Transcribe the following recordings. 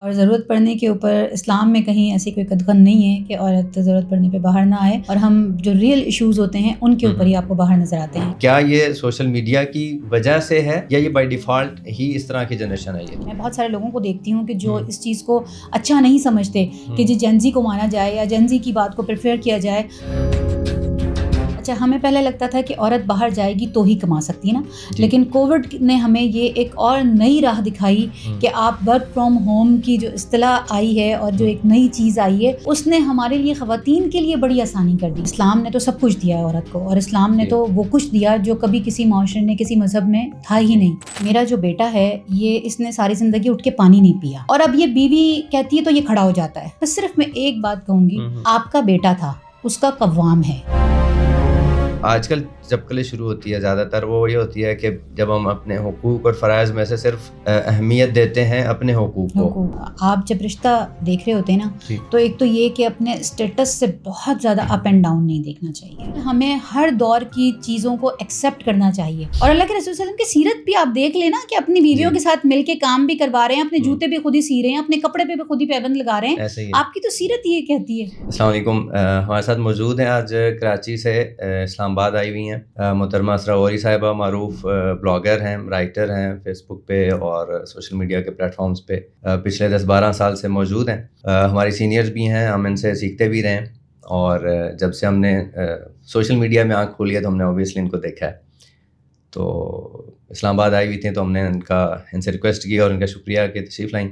اور ضرورت پڑنے کے اوپر اسلام میں کہیں ایسی کوئی قدغن نہیں ہے کہ عورت ضرورت پڑنے پہ باہر نہ آئے، اور ہم جو ریئل ایشوز ہوتے ہیں ان کے اوپر ہی آپ کو باہر نظر آتے ہیں۔ کیا یہ سوشل میڈیا کی وجہ سے ہے یا یہ بائی ڈیفالٹ ہی اس طرح کی جنریشن ہے؟ میں بہت سارے لوگوں کو دیکھتی ہوں کہ جو اس چیز کو اچھا نہیں سمجھتے کہ جی جینزی کو مانا جائے یا جینزی کی بات کو پریفر کیا جائے۔ اچھا، ہمیں پہلے لگتا تھا کہ عورت باہر جائے گی تو ہی کما سکتی ہے نا، لیکن کووڈ نے ہمیں یہ ایک اور نئی راہ دکھائی کہ آپ ورک فرام ہوم کی جو اصطلاح آئی ہے اور جو ایک نئی چیز آئی ہے، اس نے ہمارے لیے خواتین کے لیے بڑی آسانی کر دی۔ اسلام نے تو سب کچھ دیا ہے عورت کو، اور اسلام نے تو وہ کچھ دیا جو کبھی کسی معاشرے نے کسی مذہب میں تھا ہی نہیں۔ میرا جو بیٹا ہے یہ اس نے ساری زندگی اٹھ کے پانی نہیں پیا، اور اب یہ بیوی کہتی ہے تو یہ کھڑا ہو جاتا ہے۔ بس صرف میں ایک بات کہوں گی، آپ کا بیٹا تھا، اس کا قوام ہے۔ آج کل جب کلے شروع ہوتی ہے زیادہ تر وہ یہ ہوتی ہے کہ جب ہم اپنے حقوق اور فرائض میں سے صرف اہمیت دیتے ہیں اپنے حقوق کو۔ آپ جب رشتہ دیکھ رہے ہوتے ہیں نا تو ایک تو یہ کہ اپنے اسٹیٹس سے بہت زیادہ اپ اینڈ ڈاؤن نہیں دیکھنا چاہیے، ہمیں ہر دور کی چیزوں کو ایکسیپٹ کرنا چاہیے۔ اور اللہ کے رسول صلی اللہ علیہ وسلم کی سیرت بھی آپ دیکھ لینا کہ اپنی بیویوں کے ساتھ مل کے کام بھی کروا رہے ہیں، اپنے جوتے بھی خود ہی سی رہے ہیں، اپنے کپڑے پہ بھی خود ہی پیبند لگا رہے ہیں۔ آپ کی تو سیرت یہ کہتی ہے۔ السلام علیکم، ہمارے ساتھ موجود ہیں آج کراچی سے اسلام آباد آئی ہوئی ہیں محترمہ اسرا غوری صاحبہ، معروف بلاگر ہیں، رائٹر ہیں، فیس بک پہ اور سوشل میڈیا کے پلیٹ فارمز پہ پچھلے 10-12 سال سے موجود ہیں۔ ہماری سینئرز بھی ہیں، ہم ان سے سیکھتے بھی رہے ہیں، اور جب سے ہم نے سوشل میڈیا میں آنکھ کھولی ہے تو ہم نے اوبیسلی ان کو دیکھا ہے۔ تو اسلام آباد آئی ہوئی تھیں تو ہم نے ان سے ریکویسٹ کی اور ان کا شکریہ کہ تشریف لائیں۔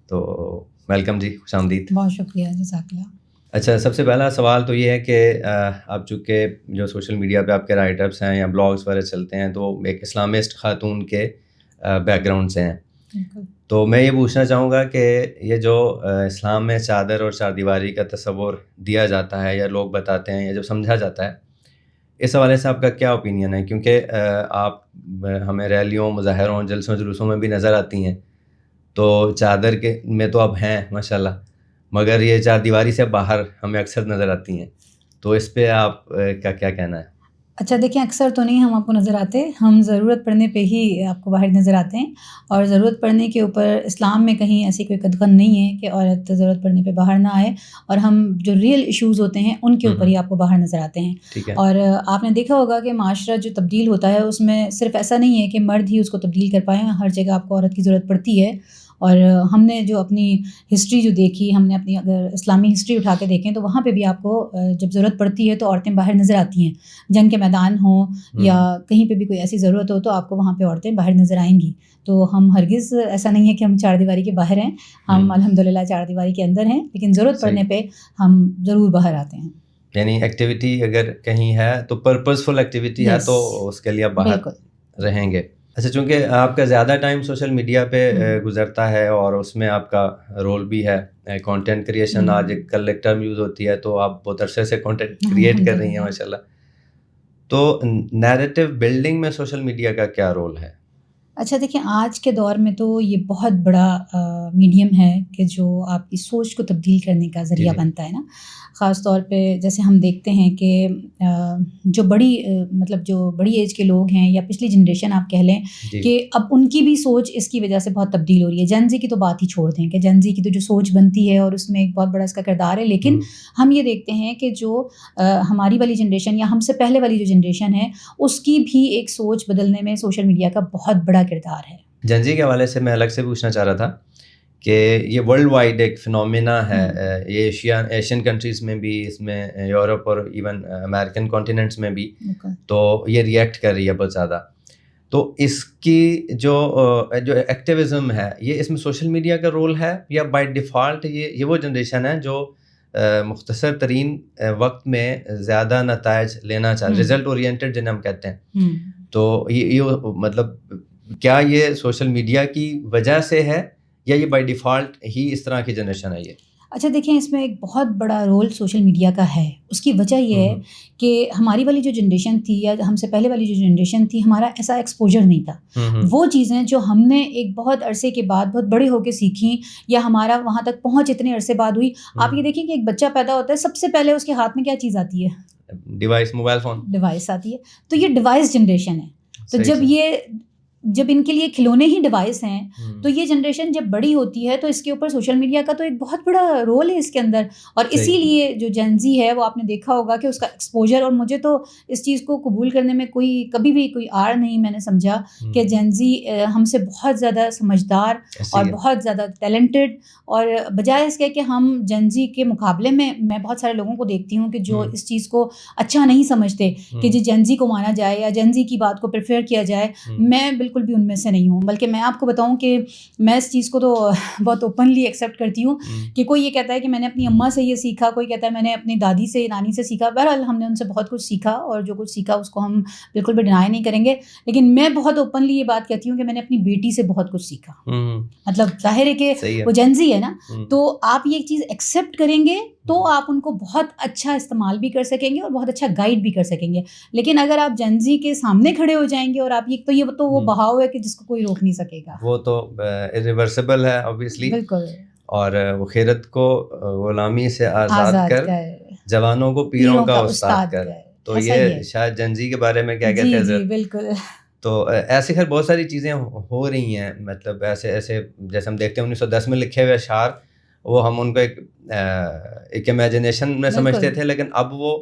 تو ویلکم جی، خوش آمدید۔ بہت شکریہ، جزاک اللہ۔ اچھا، سب سے پہلا سوال تو یہ ہے کہ آپ چونکہ جو سوشل میڈیا پہ آپ کے رائٹ اپس ہیں یا بلاگس وغیرہ چلتے ہیں تو ایک اسلامسٹ خاتون کے بیک گراؤنڈ سے ہیں، تو میں یہ پوچھنا چاہوں گا کہ یہ جو اسلام میں چادر اور چار دیواری کا تصور دیا جاتا ہے یا لوگ بتاتے ہیں یا جو سمجھا جاتا ہے، اس حوالے سے آپ کا کیا اوپینین ہے؟ کیونکہ آپ ہمیں ریلیوں، مظاہروں، جلسوں جلوسوں میں بھی نظر آتی ہیں، تو چادر کے میں تو اب ہیں ماشاءاللہ، مگر یہ چار دیواری سے باہر ہمیں اکثر نظر آتی ہیں، تو اس پہ آپ کا کیا کہنا ہے؟ اچھا دیکھیں، اکثر تو نہیں ہم آپ کو نظر آتے، ہم ضرورت پڑنے پہ ہی آپ کو باہر نظر آتے ہیں، اور ضرورت پڑنے کے اوپر اسلام میں کہیں ایسی کوئی قدغن نہیں ہے کہ عورت ضرورت پڑنے پہ باہر نہ آئے، اور ہم جو ریئل ایشوز ہوتے ہیں ان کے اوپر ہی آپ کو باہر نظر آتے ہیں۔ اور آپ نے دیکھا ہوگا کہ معاشرہ جو تبدیل ہوتا ہے اس میں صرف ایسا نہیں ہے کہ مرد ہی اس کو تبدیل کر پائیں، ہر جگہ آپ کو عورت کی ضرورت پڑتی ہے۔ اور ہم نے جو اپنی ہسٹری جو دیکھی، ہم نے اپنی اگر اسلامی ہسٹری اٹھا کے دیکھیں تو وہاں پہ بھی آپ کو جب ضرورت پڑتی ہے تو عورتیں باہر نظر آتی ہیں، جنگ کے میدان ہوں یا کہیں پہ بھی کوئی ایسی ضرورت ہو تو آپ کو وہاں پہ عورتیں باہر نظر آئیں گی۔ تو ہم ہرگز ایسا نہیں ہے کہ ہم چار دیواری کے باہر ہیں، ہم الحمدللہ چار دیواری کے اندر ہیں، لیکن ضرورت پڑنے پہ ہم ضرور باہر آتے ہیں۔ یعنی ایکٹیویٹی اگر کہیں ہے تو پرپزفل ایکٹیویٹی ہے تو اس کے لیے آپ باہر رہیں گے۔ اچھا، چونکہ آپ کا زیادہ ٹائم سوشل میڈیا پہ گزرتا ہے اور اس میں آپ کا رول بھی ہے کانٹینٹ کریشن، آج کل ایک ٹرم یوز ہوتی ہے تو آپ بہت عرصے سے کانٹینٹ کریٹ کر رہی ہیں ماشاءاللہ، تو نیریٹو بلڈنگ میں سوشل میڈیا کا کیا رول ہے؟ اچھا دیکھیں، آج کے دور میں تو یہ بہت بڑا میڈیم ہے کہ جو آپ کی سوچ کو تبدیل کرنے کا ذریعہ بنتا ہے نا، خاص طور پہ جیسے ہم دیکھتے ہیں کہ جو بڑی ایج کے لوگ ہیں یا پچھلی جنریشن آپ کہہ لیں کہ اب ان کی بھی سوچ اس کی وجہ سے بہت تبدیل ہو رہی ہے۔ جن زی کی تو بات ہی چھوڑ دیں کہ جن زی کی تو جو سوچ بنتی ہے اور اس میں ایک بہت بڑا اس کا کردار ہے، لیکن ہم یہ دیکھتے ہیں کہ جو ہماری والی جنریشن یا ہم سے پہلے والی جو جنریشن ہے اس کی بھی ایک سوچ بدلنے میں سوشل میڈیا کا بہت بڑا کردار ہے۔ جن زی کے حوالے سے میں الگ سے پوچھنا چاہ رہا تھا کہ یہ ورلڈ وائڈ ایک فنومینا ہے، یہ ایشین کنٹریز میں بھی، اس میں یورپ اور ایون امریکن کانٹیننٹس میں بھی، تو یہ ریئیکٹ کر رہی ہے بہت زیادہ۔ تو اس کی جو ایکٹیویزم ہے، یہ اس میں سوشل میڈیا کا رول ہے یا بائی ڈیفالٹ یہ وہ جنریشن ہے جو مختصر ترین وقت میں زیادہ نتائج لینا چاہتے، ریزلٹ اورینٹڈ جنہیں ہم کہتے ہیں، تو یہ مطلب کیا یہ سوشل میڈیا کی وجہ سے ہے یا یہ بائی ڈیفالٹ ہی اس طرح کی جنریشن ہے؟ یہ اچھا دیکھیں، اس میں ایک بہت بڑا رول سوشل میڈیا کا ہے۔ اس کی وجہ یہ ہے کہ ہماری والی جو جنریشن تھی یا ہم سے پہلے والی جو جنریشن تھی، ہمارا ایسا ایکسپوجر نہیں تھا۔ وہ چیزیں جو ہم نے ایک بہت عرصے کے بعد بہت بڑے ہو کے سیکھیں یا ہمارا وہاں تک پہنچ اتنے عرصے بعد ہوئی۔ آپ یہ دیکھیں کہ ایک بچہ پیدا ہوتا ہے، سب سے پہلے اس کے ہاتھ میں کیا چیز آتی ہے؟ ڈیوائس، موبائل فون، ڈیوائس آتی ہے۔ تو یہ ڈیوائس جنریشن ہے۔ تو جب یہ جب ان کے لیے کھلونے ہی ڈیوائس ہیں تو یہ جنریشن جب بڑی ہوتی ہے تو اس کے اوپر سوشل میڈیا کا تو ایک بہت بڑا رول ہے اس کے اندر. اور اسی لیے جو جین زی ہے وہ آپ نے دیکھا ہوگا کہ اس کا ایکسپوجر, اور مجھے تو اس چیز کو قبول کرنے میں کبھی بھی کوئی آڑ نہیں میں نے سمجھا کہ جین زی ہم سے بہت زیادہ سمجھدار اور بہت زیادہ ٹیلنٹڈ, اور بجائے اس کے کہ ہم جین زی کے مقابلے میں بہت سارے لوگوں کو دیکھتی ہوں کہ جو اس چیز کو اچھا نہیں سمجھتے کہ جین زی کو مانا جائے یا جین زی کی بات کو پریفر کیا جائے. میں بالکل بھی ان میں سے نہیں ہوں, بلکہ میں آپ کو بتاؤں کہ میں اس چیز کو تو بہت اوپنلی ایکسیپٹ کرتی ہوں کہ کوئی یہ کہتا ہے کہ میں نے اپنی اماں سے یہ سیکھا, کوئی کہتا ہے میں نے اپنی دادی سے نانی سے سیکھا. بہرحال ہم نے ان سے بہت کچھ سیکھا, اور جو کچھ سیکھا اس کو ہم بالکل بھی ڈینائی نہیں کریں گے, لیکن میں بہت اوپنلی یہ بات کہتی ہوں کہ میں نے اپنی بیٹی سے بہت کچھ سیکھا. مطلب ظاہر ہے کہ وہ جین زی ہے نا, تو آپ یہ چیز ایکسیپٹ کریں گے تو آپ ان کو بہت اچھا استعمال بھی کر سکیں گے اور بہت اچھا گائیڈ بھی کر سکیں گے. لیکن اگر آپ جین زی کے سامنے کھڑے ہو جائیں گے اور آپ یہ تو وہ بہاؤ ہے کہ جس کو کوئی روک نہیں سکے گا, وہ تو irreversible ہے obviously. بالکل. اور وہ خیرت کو غلامی سے آزاد کر جوانوں کو پیروں کا استاد کر. تو یہ شاید جین زی کے بارے میں کیا کہتے ہیں. جی بالکل. تو ایسے خیر بہت ساری چیزیں ہو رہی ہیں, مطلب ایسے جیسے ہم دیکھتے ہیں 1910 میں لکھے ہوئے اشعار, وہ ہم ان کو ایک امیجنیشن میں سمجھتے تھے, لیکن اب وہ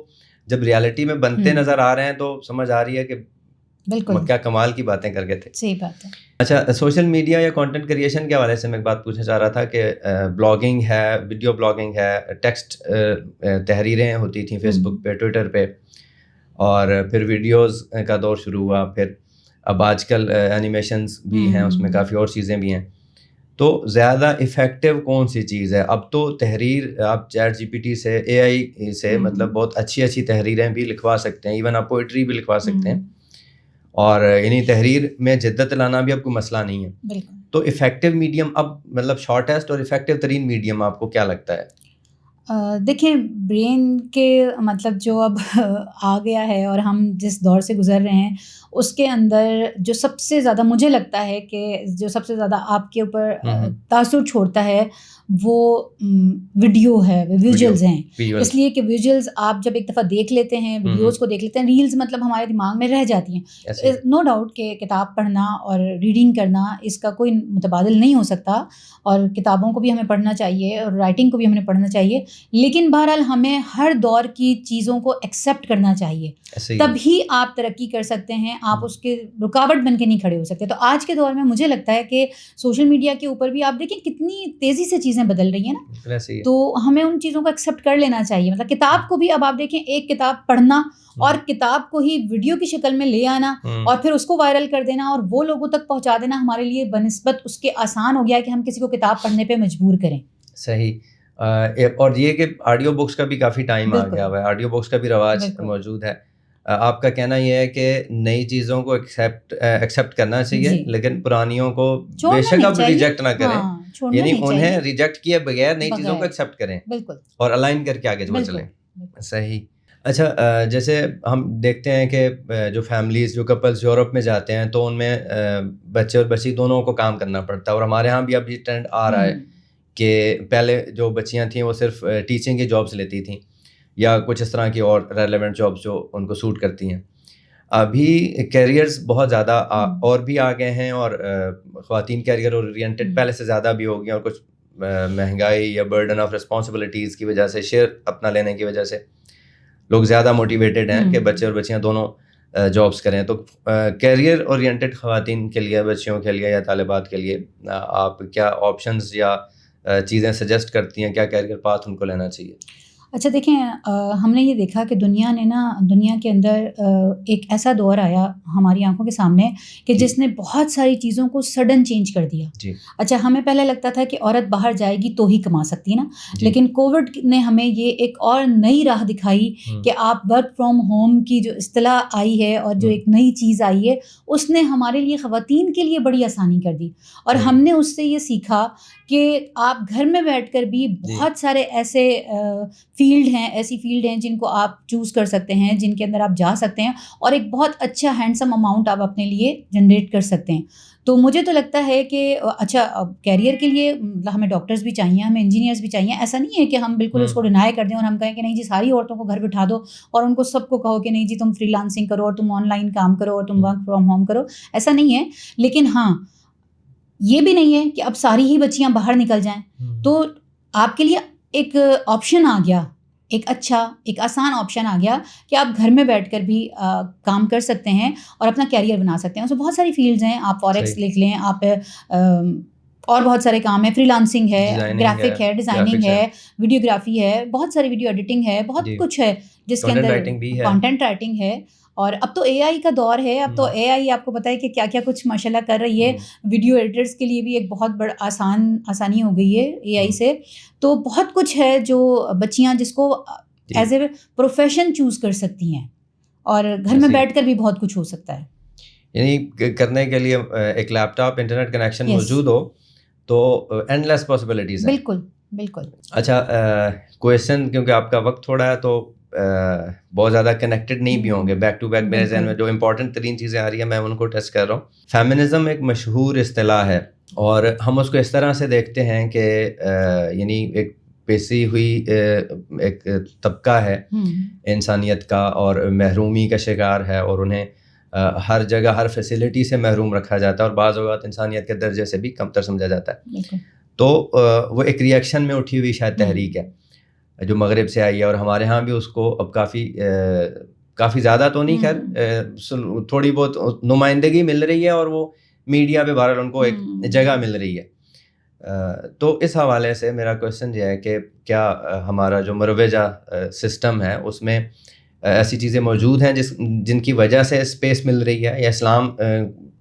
جب ریالٹی میں بنتے نظر آ رہے ہیں تو سمجھ آ رہی ہے کہ بالکل کیا کمال کی باتیں کر گئے تھے. صحیح بات ہے. اچھا, سوشل میڈیا یا کانٹینٹ کریشن کے حوالے سے میں ایک بات پوچھنا چاہ رہا تھا کہ بلاگنگ ہے, ویڈیو بلاگنگ ہے, ٹیکسٹ تحریریں ہوتی تھیں فیس بک پہ, ٹویٹر پہ, اور پھر ویڈیوز کا دور شروع ہوا, پھر اب آج کل اینیمیشنز بھی ہیں, اس میں کافی اور چیزیں بھی ہیں. تو زیادہ افیکٹو کون سی چیز ہے؟ اب تو تحریر آپ چیٹ جی پی ٹی سے, اے آئی سے مطلب بہت اچھی تحریریں بھی لکھوا سکتے ہیں, ایون آپ پوئٹری بھی لکھوا سکتے ہیں, اور یعنی تحریر میں جدت لانا بھی اب کوئی مسئلہ نہیں ہے. تو افیکٹو میڈیم اب مطلب شارٹیسٹ اور افیکٹو ترین میڈیم آپ کو کیا لگتا ہے؟ دیکھیں, برین کے مطلب جو اب آ گیا ہے اور ہم جس دور سے گزر رہے ہیں اس کے اندر جو سب سے زیادہ مجھے لگتا ہے کہ جو سب سے زیادہ آپ کے اوپر تاثر چھوڑتا ہے وہ ویڈیو ہے, ویژولز ہیں. اس لیے کہ ویژولز آپ جب ایک دفعہ دیکھ لیتے ہیں, ویڈیوز کو دیکھ لیتے ہیں, ریلز مطلب ہمارے دماغ میں رہ جاتی ہیں. نو ڈاؤٹ کہ کتاب پڑھنا اور ریڈنگ کرنا اس کا کوئی متبادل نہیں ہو سکتا, اور کتابوں کو بھی ہمیں پڑھنا چاہیے اور رائٹنگ کو بھی ہمیں پڑھنا چاہیے, لیکن بہرحال ہمیں ہر دور کی چیزوں کو ایکسیپٹ کرنا چاہیے, تبھی آپ ترقی کر سکتے ہیں. آپ اس کے رکاوٹ بن کے نہیں کھڑے ہو سکتے. تو آج کے دور میں مجھے لگتا ہے کہ سوشل میڈیا کے اوپر بھی آپ دیکھیں کتنی تیزی سے چیزیں بدل رہی ہیں نا, تو ہمیں ان چیزوں کو ایکسیپٹ کر لینا چاہیے. مطلب کتاب کو بھی اب آپ دیکھیں, ایک کتاب پڑھنا اور کتاب کو ہی ویڈیو کی شکل میں لے آنا اور پھر اس کو وائرل کر دینا اور وہ لوگوں تک پہنچا دینا ہمارے لیے بنسبت اس کے آسان ہو گیا ہے کہ ہم کسی کو کتاب پڑھنے پہ مجبور کریں. صحیح. اور یہ کہ آڈیو بکس کا بھی کافی ٹائم آ گیا ہوا ہے, آڈیو بکس کا بھی رواج موجود ہے. آپ کا کہنا یہ ہے کہ نئی چیزوں کو ایکسیپٹ کرنا چاہیے, لیکن پرانیوں کو بے شک آپ ریجیکٹ نہ کریں, یعنی انہیں ریجیکٹ کیے بغیر نئی چیزوں کو ایکسیپٹ کریں اور الائن کر کے آگے چلیں. صحیح. اچھا, جیسے ہم دیکھتے ہیں کہ جو فیملیز, جو کپلز یورپ میں جاتے ہیں تو ان میں بچے اور بچی دونوں کو کام کرنا پڑتا ہے, اور ہمارے ہاں بھی اب یہ ٹرینڈ آ رہا ہے کہ پہلے جو بچیاں تھیں وہ صرف ٹیچنگ کی جابس لیتی تھیں یا کچھ اس طرح کی اور ریلیونٹ جابس جو ان کو سوٹ کرتی ہیں. ابھی کیریئرز بہت زیادہ اور بھی آ گئے ہیں, اور خواتین کیریئر اورینٹڈ پہلے سے زیادہ بھی ہو گئی, اور کچھ مہنگائی یا برڈن آف رسپانسبلٹیز کی وجہ سے, شیئر اپنا لینے کی وجہ سے لوگ زیادہ موٹیویٹڈ ہیں کہ بچے اور بچیاں دونوں جابس کریں. تو کیریئر اورینٹڈ خواتین کے لیے, بچیوں کے لیے یا طالبات کے لیے آپ کیا آپشنز یا چیزیں سجیسٹ کرتی ہیں, کیا کیریئر پاتھ ان کو لینا چاہیے؟ اچھا دیکھیں, ہم نے یہ دیکھا کہ دنیا کے اندر ایک ایسا دور آیا ہماری آنکھوں کے سامنے کہ جس نے بہت ساری چیزوں کو سڈن چینج کر دیا. اچھا, ہمیں پہلے لگتا تھا کہ عورت باہر جائے گی تو ہی کما سکتی ہے نا, لیکن کووڈ نے ہمیں یہ ایک اور نئی راہ دکھائی کہ آپ ورک فرام ہوم کی جو اصطلاح آئی ہے اور جو ایک نئی چیز آئی ہے اس نے ہمارے لیے خواتین کے لیے بڑی آسانی کر دی. اور ہم نے اس سے یہ سیکھا کہ آپ گھر میں بیٹھ کر بھی بہت سارے ایسے فیلڈ ہیں، ایسی فیلڈ ہیں جن کو آپ چوز کر سکتے ہیں، جن کے اندر آپ جا سکتے ہیں اور ایک بہت اچھا ہینڈسم اماؤنٹ آپ اپنے لیے جنریٹ کر سکتے ہیں. تو مجھے تو لگتا ہے کہ اچھا کیریئر کے لیے ہمیں ڈاکٹرز بھی چاہیے، ہمیں انجینئرز بھی چاہیے. ایسا نہیں ہے کہ ہم بالکل اس کو ڈینائی کر دیں اور ہم کہیں کہ نہیں جی ساری عورتوں کو گھر بٹھا دو اور ان کو سب کو کہو کہ نہیں جی تم فری لانسنگ کرو اور تم آن لائن کام کرو اور تم ورک فرام ہوم کرو. ایسا نہیں ہے. لیکن ہاں یہ بھی نہیں ہے کہ اب ساری ہی بچیاں باہر نکل جائیں. تو آپ کے لیے ایک آپشن آ گیا، ایک اچھا ایک آسان آپشن آ گیا کہ آپ گھر میں بیٹھ کر بھی کام کر سکتے ہیں اور اپنا کیریئر بنا سکتے ہیں. اس میں بہت ساری فیلڈز ہیں. آپ فوریکس لکھ لیں، آپ اور بہت سارے کام ہیں، فری لانسنگ ہے، گرافک ہے، ڈیزائننگ ہے، ویڈیوگرافی ہے، بہت ساری ویڈیو ایڈیٹنگ ہے، بہت کچھ ہے جس کے اندر کانٹینٹ رائٹنگ ہے. اور اب تو اے آئی کا دور ہے. اب تو اے آئی آپ کو پتہ ہے کہ کیا کیا کچھ ماشاء اللہ کر رہی ہے. ویڈیو ایڈیٹرس کے لیے بھی ایک بہت بڑا آسانی ہو گئی ہے اے آئی سے. تو بہت کچھ ہے جو بچیاں جس کو ایز اے پروفیشن چوز کر سکتی ہیں اور گھر میں بیٹھ کر بھی بہت کچھ ہو سکتا ہے. یعنی کرنے کے لیے ایک لیپ ٹاپ، انٹرنیٹ کنیکشن موجود ہو تو اینڈ لیس پاسبلٹیز ہیں. بالکل بالکل. اچھا کویشچن کیونکہ آپ کا وقت تھوڑا ہے تو بہت زیادہ کنیکٹڈ نہیں بھی ہوں گے. بیک ٹو بیک میرے ذہن میں جو امپورٹنٹ ترین چیزیں آ رہی ہیں میں ان کو ٹچ کر رہا ہوں. فیمنزم ایک مشہور اصطلاح ہے اور ہم اس کو اس طرح سے دیکھتے ہیں کہ یعنی ایک پیسی ہوئی ایک طبقہ ہے انسانیت کا اور محرومی کا شکار ہے اور انہیں ہر جگہ ہر فیسلٹی سے محروم رکھا جاتا ہے اور بعض اوقات انسانیت کے درجے سے بھی کمتر سمجھا جاتا ہے. تو وہ ایک ریئیکشن میں اٹھی ہوئی شاید تحریک ہے جو مغرب سے آئی ہے اور ہمارے ہاں بھی اس کو اب کافی زیادہ تو نہیں، خیر تھوڑی بہت نمائندگی مل رہی ہے اور وہ میڈیا پہ بہرحال ان کو ایک جگہ مل رہی ہے. تو اس حوالے سے میرا کویشچن یہ ہے کہ کیا ہمارا جو مروجہ سسٹم ہے اس میں ایسی چیزیں موجود ہیں جن کی وجہ سے اسپیس مل رہی ہے، یا اسلام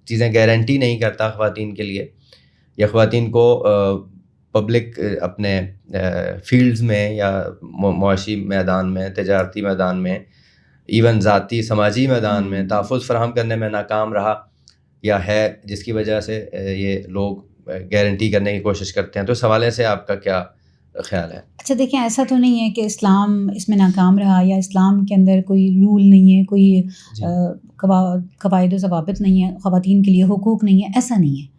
چیزیں گارنٹی نہیں کرتا خواتین کے لیے، یا خواتین کو پبلک اپنے فیلڈز میں یا معاشی میدان میں، تجارتی میدان میں، ایون ذاتی سماجی میدان میں تحفظ فراہم کرنے میں ناکام رہا یا ہے، جس کی وجہ سے یہ لوگ گارنٹی کرنے کی کوشش کرتے ہیں. تو اس حوالے سے آپ کا کیا خیال ہے؟ اچھا دیکھیں، ایسا تو نہیں ہے کہ اسلام اس میں ناکام رہا یا اسلام کے اندر کوئی رول نہیں ہے، کوئی قواعد و ضوابط نہیں ہے، خواتین کے لیے حقوق نہیں ہے. ایسا نہیں ہے.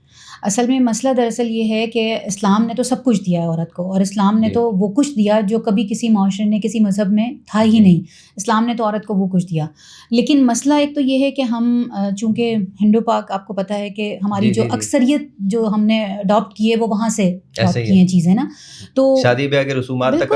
اصل میں مسئلہ دراصل یہ ہے کہ اسلام نے تو سب کچھ دیا ہے عورت کو، اور اسلام نے تو وہ کچھ دیا جو کبھی کسی معاشرے نے کسی مذہب میں تھا ہی نہیں. اسلام نے تو عورت کو وہ کچھ دیا. لیکن مسئلہ ایک تو یہ ہے کہ ہم چونکہ ہندو پاک، آپ کو پتہ ہے کہ ہماری جو اکثریت جو ہم نے اڈاپٹ کی ہے وہ وہاں سے اڈاپٹ کی ہیں چیزیں نا. تو شادی بیاہ کے رسومات تک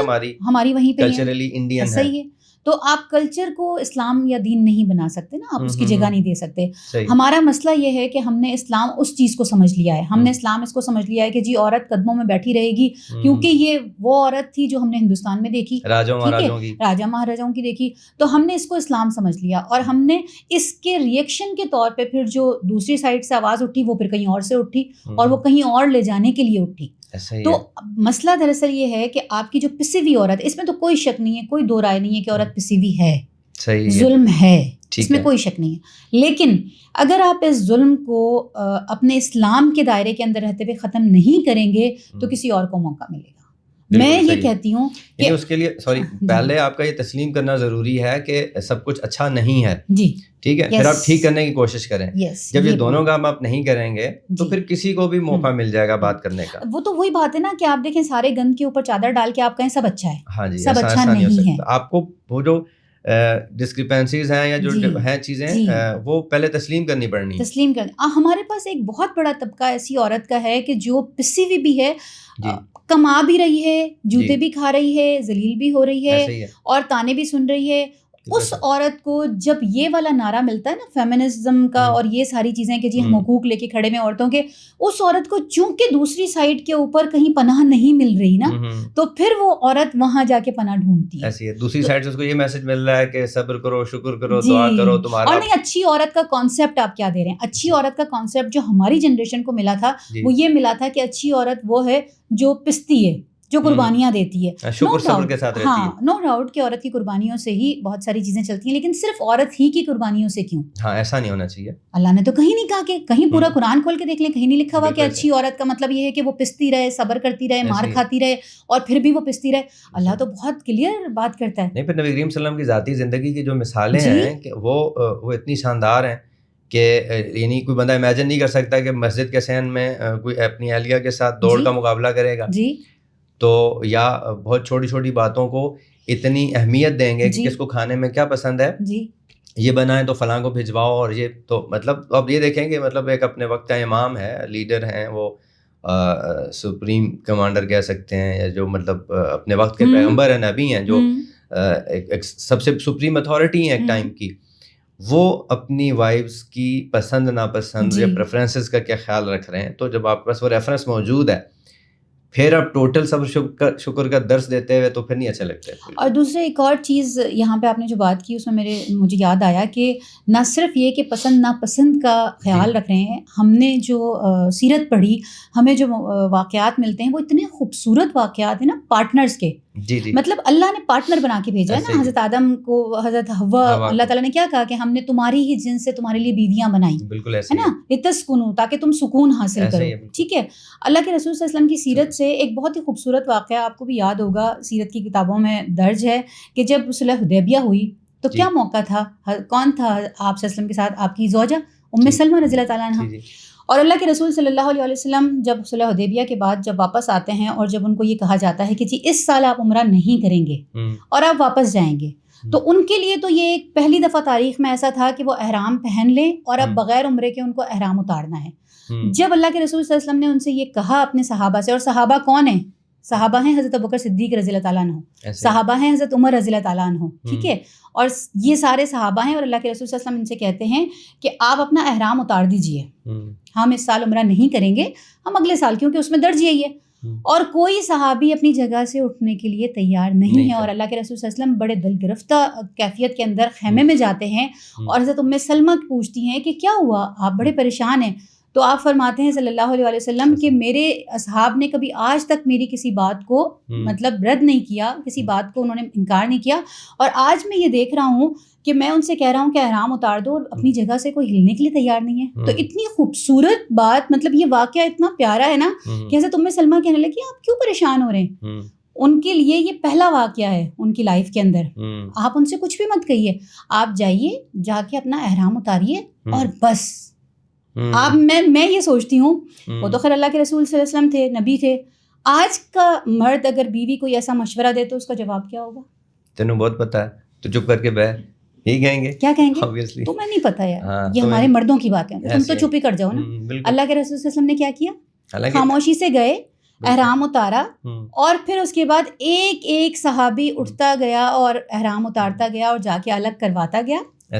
ہماری وہیں پہ کلچرلی انڈین ہے. صحیح ہے. تو آپ کلچر کو اسلام یا دین نہیں بنا سکتے نا، آپ اس کی جگہ نہیں دے سکتے. ہمارا مسئلہ یہ ہے کہ ہم نے اسلام اس چیز کو سمجھ لیا ہے، ہم نے اسلام اس کو سمجھ لیا ہے کہ جی عورت قدموں میں بیٹھی رہے گی، کیونکہ یہ وہ عورت تھی جو ہم نے ہندوستان میں دیکھی، راجا مہاراجاؤں کی دیکھی. تو ہم نے اس کو اسلام سمجھ لیا اور ہم نے اس کے ریئیکشن کے طور پہ پھر جو دوسری سائڈ سے آواز اٹھی وہ پھر کہیں اور سے اٹھی اور وہ کہیں اور لے جانے کے لیے اٹھی. تو مسئلہ دراصل یہ ہے کہ آپ کی جو پسی ہوئی عورت، اس میں تو کوئی شک نہیں ہے، کوئی دو رائے نہیں ہے کہ عورت پسی ہوئی ہے، ظلم ہے، اس میں کوئی شک نہیں ہے. لیکن اگر آپ اس ظلم کو اپنے اسلام کے دائرے کے اندر رہتے ہوئے ختم نہیں کریں گے تو کسی اور کو موقع ملے گا. میں یہ کہتی ہوں کہ اس کے لیے پہلے آپ کا یہ تسلیم کرنا ضروری ہے کہ سب کچھ اچھا نہیں ہے. جی ٹھیک ہے، پھر آپ ٹھیک کرنے کی کوشش کریں. جب یہ دونوں کام آپ نہیں کریں گے تو پھر کسی کو بھی موقع مل جائے گا بات کرنے کا. وہ تو وہی بات ہے نا کہ آپ دیکھیں سارے گند کے اوپر چادر ڈال کے آپ کہیں سب اچھا ہے. ہاں جی، سب اچھا نہیں ہے. آپ کو وہ جو ڈسکرپنسیز ہیں یا جو ہیں چیزیں وہ پہلے تسلیم کرنی پڑنی. تسلیم کرنی. ہمارے پاس ایک بہت بڑا طبقہ ایسی عورت کا ہے کہ جو پسی ہوئی بھی ہے، کما بھی رہی ہے، جوتے بھی کھا رہی ہے، ذلیل بھی ہو رہی ہے اور تانے بھی سن رہی ہے. اس عورت کو جب یہ والا نعرہ ملتا ہے نا فیمنزم کا اور یہ ساری چیزیں کہ جی ہم حقوق لے کے کھڑے میں عورتوں کے، اس عورت کو چونکہ دوسری سائڈ کے اوپر کہیں پناہ نہیں مل رہی نا، تو پھر وہ عورت وہاں جا کے پناہ ڈھونڈتی ہے. ایسی ہے دوسری سائڈ سے اس کو یہ میسج مل رہا ہے کہ صبر کرو، شکر کرو، دعا کرو تمہارا. اور نہیں، اچھی عورت کا کانسیپٹ آپ کیا دے رہے ہیں؟ اچھی عورت کا کانسیپٹ جو ہماری جنریشن کو ملا تھا وہ یہ ملا تھا کہ اچھی عورت وہ ہے جو پستی ہے، جو قربانیاں دیتی ہے. شکر صبر کے ساتھ رہتی ہے. ہاں نو ڈاؤٹ کہ عورت کی قربانیوں سے ہی بہت ساری چیزیں چلتی ہیں, لیکن صرف عورت ہی کی قربانیوں سے کیوں؟ ہاں ایسا نہیں ہونا چاہیے. اللہ نے تو کہیں نہیں کہا, کہ کہیں پورا قرآن کھول کے دیکھ لیں, کہیں نہیں لکھا ہوا کہ اچھی عورت کا مطلب یہ ہے کہ وہ پستی رہے, صبر کرتی رہے, مار کھاتی رہے اور پھر بھی وہ پستی رہے. اللہ تو بہت کلیئر بات کرتا ہے. نہیں پھر نبی کریم صلی اللہ علیہ وسلم کی ذاتی زندگی کی جو مثالیں ہیں کہ وہ اتنی شاندار ہیں کہ یعنی کوئی بندہ امیجن نہیں کر سکتا کہ مسجد کے صحن میں کوئی اپنی اہلیہ کے ساتھ دوڑ کا مقابلہ کرے گا. جی تو یا بہت چھوٹی چھوٹی باتوں کو اتنی اہمیت دیں گے کہ کس کو کھانے میں کیا پسند ہے, جی یہ بنائیں تو فلاں کو بھجواؤ, اور یہ تو مطلب اب یہ دیکھیں کہ مطلب ایک اپنے وقت کا امام ہے, لیڈر ہیں, وہ سپریم کمانڈر کہہ سکتے ہیں, یا جو مطلب اپنے وقت کے پیغمبر ہیں, نبی ہیں, جو ایک سب سے سپریم اتھارٹی ہیں ایک ٹائم کی, وہ اپنی وائفز کی پسند ناپسند یا پریفرنسز کا کیا خیال رکھ رہے ہیں. تو جب آپ کے پاس وہ ریفرنس موجود ہے, پھر اب ٹوٹل صبر شکر کا درس دیتے ہوئے تو پھر نہیں اچھا لگتا ہے. اور دوسرے ایک اور چیز یہاں پہ آپ نے جو بات کی اس میں مجھے یاد آیا کہ نہ صرف یہ کہ پسند ناپسند کا خیال رکھ رہے ہیں, ہم نے جو سیرت پڑھی, ہمیں جو واقعات ملتے ہیں وہ اتنے خوبصورت واقعات ہیں نا پارٹنرز کے. جی جی مطلب اللہ نے پارٹنر بنا کے بھیجا ہے نا. حضرت آدم کو, حضرت حوا, اللہ تعالیٰ نے کیا کہا کہ ہم نے تمہاری ہی جنس سے تمہارے لیے بیویاں بنائی, بالکل ہے نا, لتسکنوا, تاکہ تم سکون حاصل کرو. ٹھیک ہے. اللہ کے رسول صلی اللہ علیہ وسلم کی سیرت سے ایک بہت ہی خوبصورت واقعہ آپ کو بھی یاد ہوگا, سیرت کی کتابوں میں درج ہے کہ جب صلح حدیبیہ ہوئی تو کیا موقع تھا, کون تھا آپ صلی اللہ علیہ وسلم کے ساتھ, آپ کی زوجہ ام سلمہ رضی اللہ تعالیٰ عنہا. اور اللہ کے رسول صلی اللہ علیہ وسلم جب صلح حدیبیہ کے بعد جب واپس آتے ہیں اور جب ان کو یہ کہا جاتا ہے کہ جی اس سال آپ عمرہ نہیں کریں گے اور آپ واپس جائیں گے, تو ان کے لیے تو یہ ایک پہلی دفعہ تاریخ میں ایسا تھا کہ وہ احرام پہن لیں اور اب بغیر عمرے کے ان کو احرام اتارنا ہے. جب اللہ کے رسول صلی اللہ علیہ وسلم نے ان سے یہ کہا اپنے صحابہ سے, اور صحابہ کون ہیں؟ صحابہ ہیں حضرت ابوبکر صدیق رضی اللہ تعالیٰ عنہ, صحابہ ہیں حضرت عمر رضی اللہ تعالیٰ عنہ, ٹھیک ہے, اور یہ سارے صحابہ ہیں. اور اللہ کے رسول صلی اللہ علیہ وسلم ان سے کہتے ہیں کہ آپ اپنا احرام اتار دیجئے, ہم اس سال عمرہ نہیں کریں گے, ہم اگلے سال, کیونکہ اس میں درج یہی ہے. اور کوئی صحابی اپنی جگہ سے اٹھنے کے لیے تیار نہیں ہے. اور اللہ کے رسول صلی اللہ علیہ وسلم بڑے دل گرفتہ کیفیت کے اندر خیمے میں جاتے ہیں, اور حضرت ام سلمہ پوچھتی ہیں کہ کیا ہوا, آپ بڑے پریشان ہیں. تو آپ فرماتے ہیں صلی اللہ علیہ وسلم کہ میرے اصحاب نے کبھی آج تک میری کسی بات کو مطلب رد نہیں کیا, کسی بات کو انہوں نے انکار نہیں کیا, اور آج میں یہ دیکھ رہا ہوں کہ میں ان سے کہہ رہا ہوں کہ احرام اتار دو, اور اپنی جگہ سے کوئی ہلنے کے لیے تیار نہیں ہے. تو اتنی خوبصورت بات, مطلب یہ واقعہ اتنا پیارا ہے نا کہ حضرت ام سلمہ کہنے لگی آپ کیوں پریشان ہو رہے ہیں. ان کے لیے یہ پہلا واقعہ ہے ان کی لائف کے اندر. آپ ان سے کچھ بھی مت کہیے, آپ جائیے, جا کے اپنا احرام اتاریے اور بس. آپ میں یہ سوچتی ہوں, وہ تو خیر اللہ کے رسول صلی اللہ علیہ وسلم تھے, نبی تھے, آج کا مرد اگر بیوی کوئی ایسا مشورہ دے تو اس کا جواب کیا ہوگا؟ تینوں بہت پتہ ہے, تو چپ کر کے بہ, یہی کہیں گے. کیا کہیں گے؟ تمہیں نہیں پتہ یار, یہ ہمارے مردوں کی بات ہے, تم تو چپ ہی کر جاؤ نا. اللہ کے رسول صلی اللہ علیہ وسلم نے کیا کیا؟ خاموشی سے گئے, احرام اتارا, اور پھر اس کے بعد ایک ایک صحابی اٹھتا گیا اور احرام اتارتا گیا اور جا کے الگ کرواتا گیا.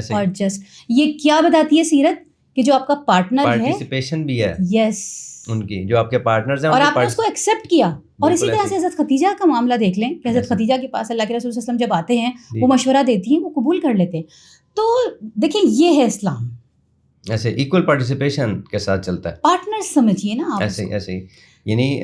اور جسٹ یہ کیا بتاتی ہے سیرت کہ جو آپ کا پارٹنر ہے, پارٹیسپیشن بھی ہے یس ان کی, جو آپ کے پارٹنرز ہیں, اور آپ نے اس کو ایکسیپٹ کیا. اور اسی طرح سے حضرت خدیجہ کا معاملہ دیکھ لیں کہ حضرت خدیجہ کے پاس اللہ کے رسول صلی اللہ علیہ وسلم جب آتے ہیں, وہ مشورہ دیتی ہیں, وہ قبول کر لیتے ہیں. تو دیکھیں یہ ہے اسلام, ایسے ایکول پارٹیسپیشن کے ساتھ چلتا ہے. پارٹنر سمجھیے نا آپ, ایسے ہی یعنی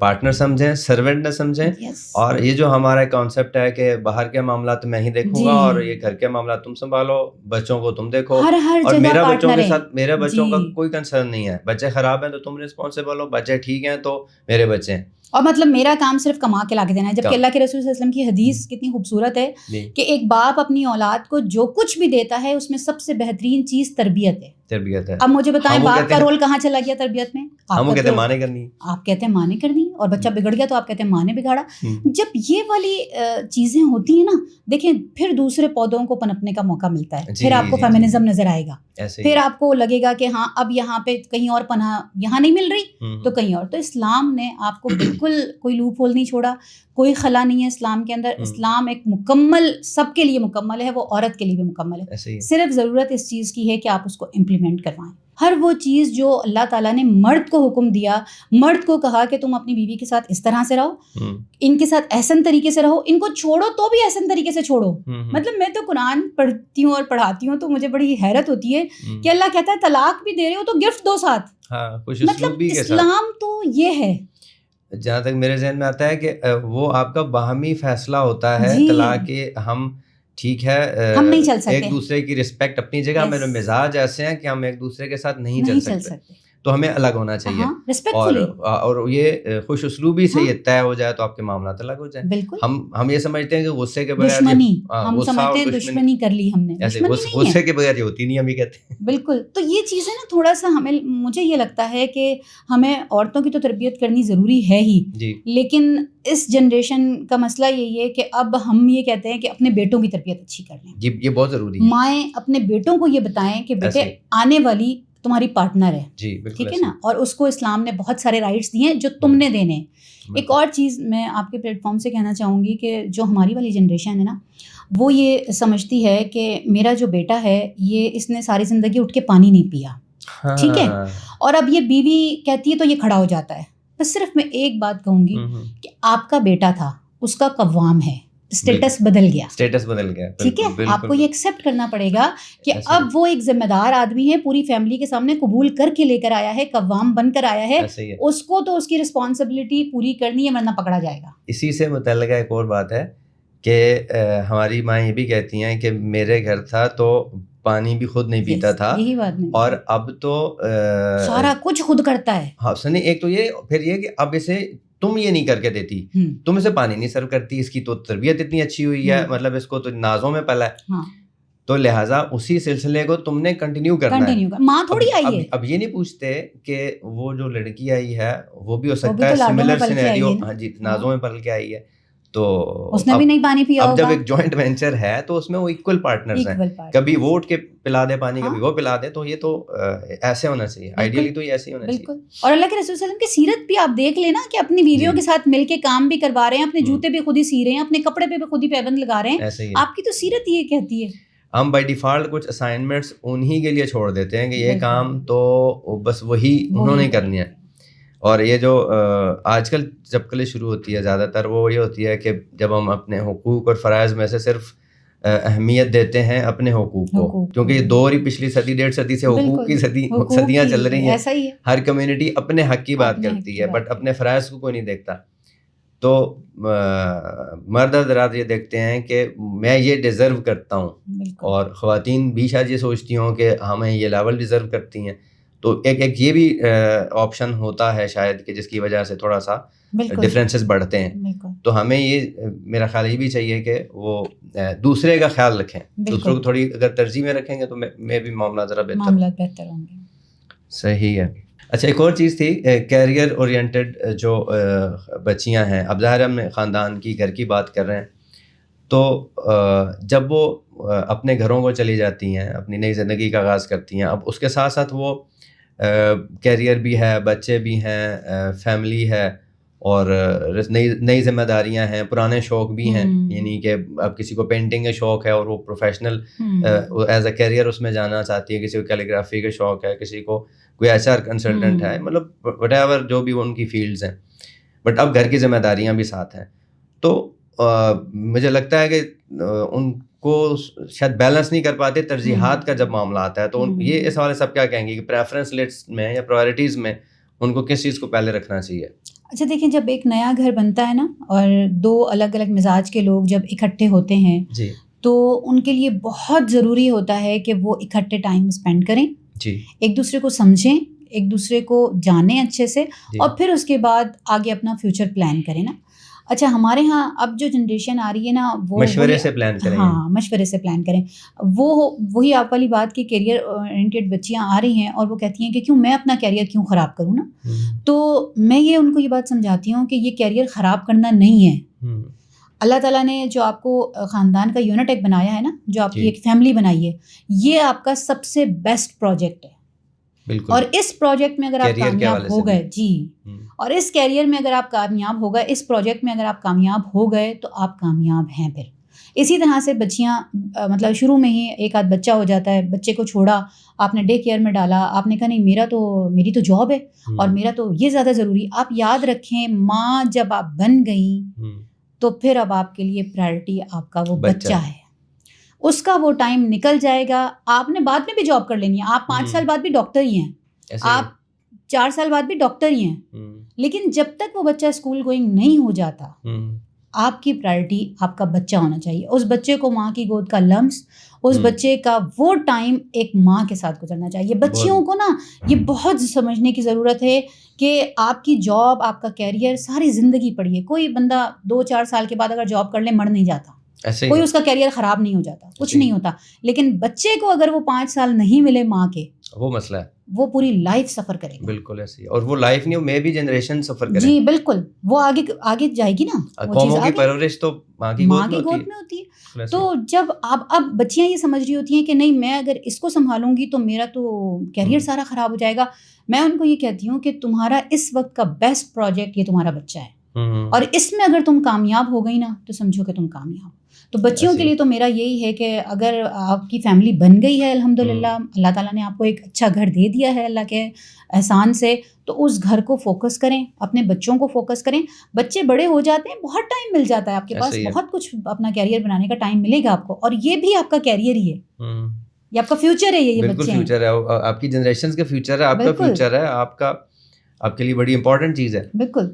پارٹنر سمجھیں, سرونٹ نہ سمجھیں. اور یہ جو ہمارا کانسیپٹ ہے کہ باہر کے معاملات میں ہی دیکھوں گا اور یہ گھر کے معاملات تم سنبھالو, بچوں کو تم دیکھو, اور میرا بچوں کے ساتھ, میرے بچوں کا کوئی کنسرن نہیں ہے. بچے خراب ہیں تو تم رسپانسبل ہو, بچے ٹھیک ہیں تو میرے بچے ہیں. اور مطلب میرا کام صرف کما کے لا کے دینا ہے. جبکہ اللہ کے رسول صلی اللہ علیہ وسلم کی حدیث کتنی خوبصورت ہے کہ ایک باپ اپنی اولاد کو جو کچھ بھی دیتا ہے اس میں سب سے بہترین چیز تربیت ہے. اب مجھے بتائیں باپ کا رول کہاں چلا گیا تربیت میں؟ ہم کہتے ہیں ماں نے کرنی, آپ کہتے ہیں ماں نے کرنی, اور بچہ بگڑ گیا تو آپ کہتے ہیں ماں نے بگاڑا. جب یہ والی چیزیں ہوتی ہیں نا, دیکھیں پھر دوسرے پودوں کو پنپنے کا موقع ملتا ہے. پھر آپ کو فیمنزم نظر آئے گا, پھر آپ کو لگے گا کہ ہاں اب یہاں پہ کہیں اور پناہ یہاں نہیں مل رہی تو کہیں اور. تو اسلام نے آپ کو بالکل کوئی لوپ ہول نہیں چھوڑا, کوئی خلا نہیں ہے اسلام کے اندر. اسلام ایک مکمل, سب کے لیے مکمل ہے, وہ عورت کے لیے بھی مکمل ہے. صرف ضرورت اس چیز کی ہے کہ آپ اس کو امپلیمنٹ کروائیں. ہر وہ چیز جو اللہ تعالیٰ نے مرد کو حکم دیا, مرد کو کہا کہ تم اپنی بیوی کے ساتھ اس طرح سے رہو, ان کے ساتھ احسن طریقے سے رہو, ان کو چھوڑو تو بھی احسن طریقے سے چھوڑو. مطلب میں تو قرآن پڑھتی ہوں اور پڑھاتی ہوں تو مجھے بڑی حیرت ہوتی ہے کہ اللہ کہتا ہے طلاق بھی دے رہے ہو تو گفٹ دو ساتھ. مطلب اسلام تو یہ ہے. جہاں تک میرے ذہن میں آتا ہے کہ وہ آپ کا باہمی فیصلہ ہوتا ہے طلاق کہ ہم ٹھیک ہے ہم نہیں چل سکتے, ایک دوسرے کی رسپیکٹ اپنی جگہ, میرے مزاج ایسے ہیں کہ ہم ایک دوسرے کے ساتھ نہیں چل سکتے, تو ہمیں الگ ہونا چاہیے, اور یہ خوش اسلوبی سے یہ طے ہو جائے تو آپ کے معاملات الگ ہو جائیں. ہم یہ سمجھتے ہیں کہ غصے کے بغیر ہم سمجھتے ہیں دشمنی کر لی ہم نے, ایسے غصے کے بغیر یہ ہوتی نہیں, ہم یہ کہتے ہیں. بالکل. تو یہ چیزیں نا تھوڑا سا مجھے یہ لگتا ہے کہ ہمیں عورتوں کی تو تربیت کرنی ضروری ہے ہی, لیکن اس جنریشن کا مسئلہ یہی ہے کہ اب ہم یہ کہتے ہیں کہ اپنے بیٹوں کی تربیت اچھی کر لیں. یہ بہت ضروری ہے. مائیں اپنے بیٹوں کو یہ بتائیں کہ بیٹے آنے والی تمہاری پارٹنر ہے, ٹھیک ہے نا, اور اس کو اسلام نے بہت سارے رائٹس دیے ہیں جو تم نے دینے ہیں. ایک اور چیز میں آپ کے پلیٹ فارم سے کہنا چاہوں گی کہ جو ہماری والی جنریشن ہے نا, وہ یہ سمجھتی ہے کہ میرا جو بیٹا ہے یہ اس نے ساری زندگی اٹھ کے پانی نہیں پیا, ٹھیک ہے, اور اب یہ بیوی کہتی ہے تو یہ کھڑا ہو جاتا ہے. بس صرف میں ایک بات کہوں گی کہ آپ کا بیٹا تھا, اس کا قوام ہے, اسٹیٹس بدل گیا, ٹھیک ہے, آپ کو یہ ایکسیپٹ کرنا پڑے گا کہ اب وہ ایک ذمہ دار آدمی ہے, پوری فیملی کے سامنے قبول کر کے لے کر آیا ہے, قوام بن کر آیا ہے, اس کو تو اس کی رسپانسبلٹی پوری کرنی ہے ورنہ پکڑا جائے گا. اسی سے متعلقہ ایک اور بات ہے کہ ہماری ماں یہ بھی کہتی ہیں کہ میرے گھر تھا تو پانی بھی خود نہیں پیتا تھا, یہی بات نہیں, اور اب تو سارا کچھ خود کرتا ہے. ہاں سنی, ایک تو یہ, پھر یہ کہ اب اسے تم یہ نہیں کر کے دیتی, تم اسے پانی نہیں سرو کرتی, اس کی تو تربیت اتنی اچھی ہوئی ہے, مطلب اس کو تو نازوں میں پلا ہے, تو لہٰذا اسی سلسلے کو تم نے کنٹینیو کرنا ہے. ماں تھوڑی آئی ہے, اب یہ نہیں پوچھتے کہ وہ جو لڑکی آئی ہے وہ بھی ہو سکتا ہے سملر سینیریو, ہاں جی, نازوں میں پل کے آئی ہے, تو اس نے بھی نہیں پانی پیا ہوگا. اب جب ایک جوائنٹ وینچر ہے تو اس میں وہ ایکول پارٹنرز ہیں, کبھی وہ اٹھ کے پلا دے پانی, کبھی وہ پلا دے, تو یہ تو ایسے ہونا چاہیے, آئیڈیلی تو یہ ایسے ہی ہونا چاہیے. بالکل. اور اللہ کے رسول صلی اللہ علیہ وسلم کی سیرت بھی آپ دیکھ لیں نا, کہ اپنی بیویوں کے ساتھ مل کے کام بھی کروا رہے ہیں, اپنے جوتے بھی خود ہی سی رہے ہیں, اپنے کپڑے پہ بھی خود ہی پابند لگا رہے ہیں. آپ کی تو سیرت یہ کہتی ہے. ہم بائی ڈیفالٹ کچھ اسائنمنٹس انہی کے لیے چھوڑ دیتے ہیں کہ یہ کام تو بس وہی انہوں نے کرنی ہے. اور یہ جو آج کل چپکلیں شروع ہوتی ہے زیادہ تر, وہ یہ ہوتی ہے کہ جب ہم اپنے حقوق اور فرائض میں سے صرف اہمیت دیتے ہیں اپنے حقوق کو, کیونکہ یہ دور ہی پچھلی صدی 1.5 صدی سے حقوق کی صدیاں چل رہی ہیں, ہر کمیونٹی اپنے حق کی بات کرتی ہے, بٹ اپنے فرائض کو کوئی نہیں دیکھتا. تو مرد حضرات یہ دیکھتے ہیں کہ میں یہ ڈیزرو کرتا ہوں, اور خواتین بھی شاید یہ سوچتی ہوں کہ ہمیں یہ لیول ڈیزرو کرتی ہیں. تو ایک یہ بھی آپشن ہوتا ہے شاید کہ جس کی وجہ سے تھوڑا سا ڈفرینسز بڑھتے ہیں. تو ہمیں یہ میرا خیال یہ بھی چاہیے کہ وہ دوسرے کا خیال رکھیں, دوسروں کو تھوڑی اگر ترجیح میں رکھیں گے تو میں بھی معاملات ذرا بہتر ہوں گے. صحیح ہے. اچھا, ایک اور چیز تھی, کیریئر اورینٹڈ جو بچیاں ہیں, اب ظاہر ہم خاندان کی گھر کی بات کر رہے ہیں, تو جب وہ اپنے گھروں کو چلی جاتی ہیں, اپنی نئی زندگی کا آغاز کرتی ہیں, اب اس کے ساتھ ساتھ وہ کیریئر بھی ہے, بچے بھی ہیں, فیملی ہے, اور نئی ذمہ داریاں ہیں, پرانے شوق بھی ہیں, یعنی کہ اب کسی کو پینٹنگ کا شوق ہے اور وہ پروفیشنل ایز اے کیریئر اس میں جانا چاہتی ہے, کسی کو کیلیگرافی کا شوق ہے, کسی کو کوئی ایچ آر کنسلٹنٹ ہے, مطلب وٹ ایور جو بھی ان کی فیلڈز ہیں, بٹ اب گھر کی ذمہ داریاں بھی ساتھ ہیں. تو مجھے لگتا ہے کہ ان کو شاید بیلنس نہیں کر پاتے ترجیحات کا جب معاملہ آتا ہے. تو یہ اس حوالے سے آپ کیا کہیں گے کہ پریفرنس لسٹ میں یا پرائرٹیز میں ان کو کس چیز کو پہلے رکھنا چاہیے؟ اچھا دیکھیں, جب ایک نیا گھر بنتا ہے نا, اور 2 الگ الگ مزاج کے لوگ جب اکٹھے ہوتے ہیں, جی, تو ان کے لیے بہت ضروری ہوتا ہے کہ وہ اکٹھے ٹائم اسپینڈ کریں, جی, ایک دوسرے کو سمجھیں, ایک دوسرے کو جانیں اچھے سے, اور پھر اس کے بعد آگے اپنا فیوچر پلان کریں نا. اچھا, ہمارے ہاں اب جو جنریشن آ رہی ہے نا, وہ مشورے سے پلان کریں. ہاں, مشورے سے پلان کریں. وہی آپ والی بات کی کیریئر اورینٹیڈ بچیاں آ رہی ہیں اور وہ کہتی ہیں کہ کیوں میں اپنا کیریئر کیوں خراب کروں نا. تو میں یہ ان کو یہ بات سمجھاتی ہوں کہ یہ کیریئر خراب کرنا نہیں ہے. اللہ تعالیٰ نے جو آپ کو خاندان کا یونٹ ایک بنایا ہے نا, جو آپ کی ایک فیملی بنائی ہے, یہ آپ کا سب سے بیسٹ پروجیکٹ ہے. اور اس پروجیکٹ میں اگر آپ کامیاب ہو گئے, جی, اور اس کیریئر میں اگر آپ کامیاب ہو گئے, اس پروجیکٹ میں اگر آپ کامیاب ہو گئے, تو آپ کامیاب ہیں. پھر اسی طرح سے بچیاں, مطلب شروع میں ہی ایک آدھ بچہ ہو جاتا ہے, بچے کو چھوڑا, آپ نے ڈے کیئر میں ڈالا, آپ نے کہا نہیں میری تو جاب ہے اور میرا تو یہ زیادہ ضروری. آپ یاد رکھیں, ماں جب آپ بن گئیں تو پھر اب آپ کے لیے پرائرٹی آپ کا وہ بچہ ہے. اس کا وہ ٹائم نکل جائے گا, آپ نے بعد میں بھی جاب کر لینی ہے, آپ 5 سال بعد بھی ڈاکٹر ہی ہیں, آپ 4 سال بعد بھی ڈاکٹر ہی ہیں، لیکن جب تک وہ بچہ اسکول گوئنگ نہیں ہو جاتا آپ کی پرائرٹی آپ کا بچہ ہونا چاہیے. اس بچے کو ماں کی گود کا لمس، اس بچے کا وہ ٹائم ایک ماں کے ساتھ گزرنا چاہیے. بچیوں کو نا یہ بہت سمجھنے کی ضرورت ہے کہ آپ کی جاب، آپ کا کیریئر ساری زندگی پڑی ہے. کوئی بندہ 2-4 سال کے بعد اگر جاب کر لے مر نہیں جاتا، کوئی اس کا کیریئر خراب نہیں ہو جاتا، کچھ نہیں ہوتا. لیکن بچے کو اگر وہ 5 سال نہیں ملے ماں کے، وہ مسئلہ ہے، وہ پوری لائف سفر کرے گا. بالکل ایسے ہی، اور وہ لائف نہیں، میں بھی جنریشن سفر کریں. جی بالکل، وہ آگے جائے گی نا. قوموں کی پرورش تو ماں کی گود میں ہوتی ہے. تو جب اب بچیاں یہ سمجھ رہی ہوتی ہیں کہ نہیں میں اگر اس کو سنبھالوں گی تو میرا تو کیریئر سارا خراب ہو جائے گا، میں ان کو یہ کہتی ہوں کہ تمہارا اس وقت کا بیسٹ پروجیکٹ یہ تمہارا بچہ ہے، اور اس میں اگر تم کامیاب ہو گئی نا تو سمجھو کہ تم کامیاب. تو بچیوں کے لیے تو میرا یہی ہے کہ اگر آپ کی فیملی بن گئی ہے الحمدللہ، اللہ تعالیٰ نے آپ کو ایک اچھا گھر دے دیا ہے اللہ کے احسان سے، تو اس گھر کو فوکس کریں، اپنے بچوں کو فوکس کریں. بچے بڑے ہو جاتے ہیں، بہت ٹائم مل جاتا ہے آپ کے پاس، بہت کچھ اپنا کیریئر بنانے کا ٹائم ملے گا آپ کو، اور یہ بھی آپ کا کیریئر ہی ہے، یہ آپ کا فیوچر ہے. یہ بالکل فیوچر ہے، آپ کی جنریشن کا فیوچر ہے، آپ کا فیوچر ہے، آپ کے لیے بڑی امپورٹنٹ چیز ہے. بالکل.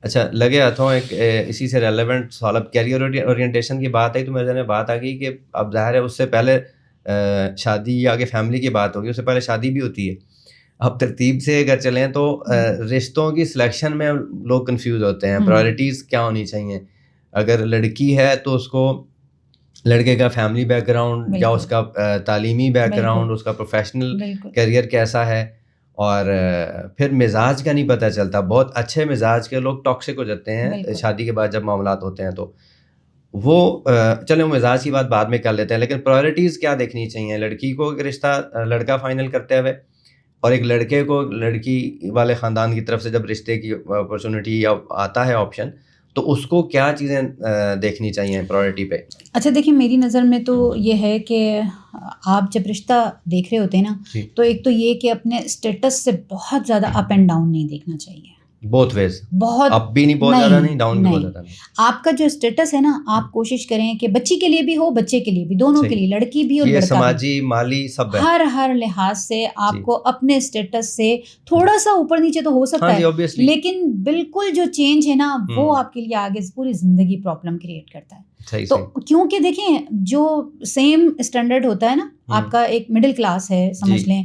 اچھا لگے آتا ہوں ایک اسی سے ریلیونٹ سوال. اب کیریئر اورینٹیشن کی بات آئی تو میرے ذہن میں بات آ گئی کہ اب ظاہر ہے اس سے پہلے شادی یا آگے فیملی کی بات ہوگی، اس سے پہلے شادی بھی ہوتی ہے. اب ترتیب سے اگر چلیں تو رشتوں کی سلیکشن میں لوگ کنفیوز ہوتے ہیں، پرائرٹیز کیا ہونی چاہیے. اگر لڑکی ہے تو اس کو لڑکے کا فیملی بیک گراؤنڈ یا اس کا تعلیمی بیک گراؤنڈ، اس کا پروفیشنل کیریئر کیسا ہے، اور پھر مزاج کا نہیں پتہ چلتا. بہت اچھے مزاج کے لوگ ٹاکسک ہو جاتے ہیں شادی کے بعد جب معاملات ہوتے ہیں. تو وہ چلیں وہ مزاج کی بات بعد میں کر لیتے ہیں، لیکن پرائرٹیز کیا دیکھنی چاہیے لڑکی کو کہ رشتہ لڑکا فائنل کرتے ہوئے، اور ایک لڑکے کو لڑکی والے خاندان کی طرف سے جب رشتے کی اپرچونیٹی یا آتا ہے آپشن، تو اس کو کیا چیزیں دیکھنی چاہیے پرائرٹی پہ؟ اچھا دیکھیں، میری نظر میں تو یہ ہے کہ آپ جب رشتہ دیکھ رہے ہوتے ہیں نا، تو ایک تو یہ کہ اپنے اسٹیٹس سے بہت زیادہ اپ اینڈ ڈاؤن نہیں دیکھنا چاہیے. بوتھ ویز، بہت اپ بھی نہیں، بہت زیادہ نہیں، ڈاؤن بھی بہت زیادہ نہیں. آپ کا جو اسٹیٹس ہے نا، آپ کوشش کریں کہ بچی کے لیے بھی ہو، بچے کے لیے بھی، دونوں کے لیے، لڑکی بھی اور لڑکا بھی، سماجی مالی سب ہے، ہر لحاظ سے آپ کو اپنے اسٹیٹس سے تھوڑا سا اوپر نیچے تو ہو سکتا ہے، لیکن بالکل جو چینج ہے نا وہ آپ کے لیے آگے پوری زندگی پرابلم کریٹ کرتا ہے. تو کیونکہ دیکھیں جو سیم اسٹینڈرڈ ہوتا ہے نا، آپ کا ایک مڈل کلاس ہے سمجھ لیں،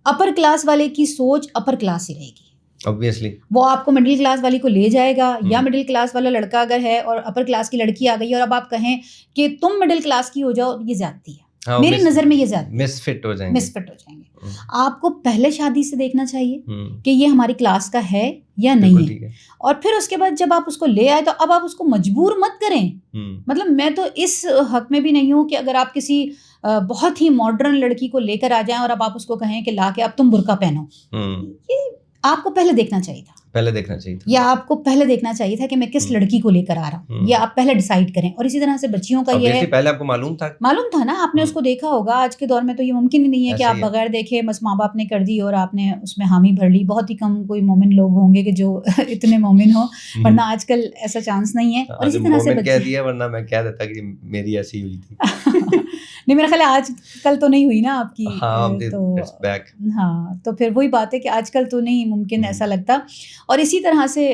اپر کلاس والے کی سوچ اپر کلاس ہی رہے گی obviously. وہ آپ کو مڈل کلاس والی کو لے جائے گا، یا مڈل کلاس والا لڑکا اگر ہے اور اپر کلاس کی لڑکی آ گئی اور اب آپ کہیں کہ تم مڈل کلاس کی ہو جاؤ، یہ زیادتی ہے. میری نظر میں یہ زیادتی، مس فٹ ہو جائیں گے. آپ کو پہلے شادی سے دیکھنا چاہیے کہ یہ ہماری کلاس کا ہے یا نہیں ہے، اور پھر اس کے بعد جب آپ اس کو لے آئے تو اب آپ اس کو مجبور مت کریں. مطلب میں تو اس حق میں بھی نہیں ہوں کہ اگر آپ کسی بہت ہی ماڈرن لڑکی کو لے کر آ جائیں اور اب آپ اس کو کہیں کہ لا کے اب تم برقع پہنو، یہ آپ کو پہلے دیکھنا چاہیے تھا، یا آپ کو پہلے دیکھنا چاہیے تھا کہ میں کس لڑکی کو لے کر آ رہا ہوں، یا آپ پہلے ڈیسائیڈ کریں. اور اسی طرح سے بچیوں کا یہ ہے، پہلے آپ کو معلوم تھا نا، آپ نے اس کو دیکھا ہوگا. آج کے دور میں تو یہ ممکن ہی نہیں ہے کہ آپ بغیر دیکھے بس ماں باپ نے کر دی اور آپ نے اس میں حامی بھر لی. بہت ہی کم کوئی مومن لوگ ہوں گے کہ جو اتنے مومن ہوں، ورنہ آج کل ایسا چانس نہیں ہے. اور اسی طرح سے کہہ دیا، ورنہ میں کہہ دیتا کہ میری ایسی ہوئی تھی. نہیں، میرا خیال ہے آج کل تو نہیں ہوئی نا آپ کی. تو پھر وہی بات ہے کہ آج کل تو نہیں ممکن ایسا لگتا. اور اسی طرح سے